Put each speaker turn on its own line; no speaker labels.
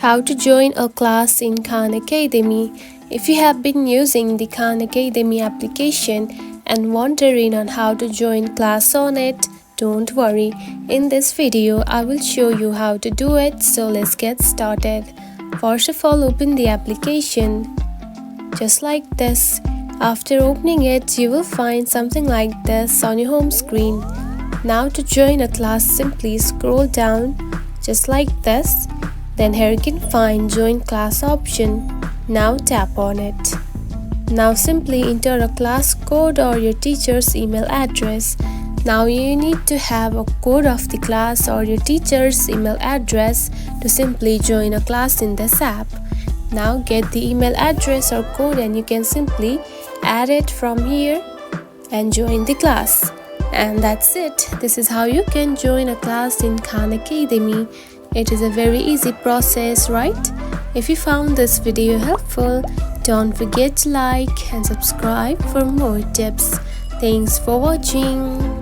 How to join a class in Khan Academy. If you have been using the Khan Academy application and wondering on how to join class on it, don't worry. In this video, I will show you how to do it, so let's get started. First of all, open the application just like this. After opening it, you will find something like this on your home screen. Now to join a class, simply scroll down just like this. Then here you can find join class option. Now tap on it. Now simply enter a class code or your teacher's email address. Now you need to have a code of the class or your teacher's email address to simply join a class in this app. Now get the email address or code and you can simply add it from here and join the class. And that's it. This is how you can join a class in Khan Academy. It is a very easy process, right? If you found this video helpful, don't forget to like and subscribe for more tips. Thanks for watching.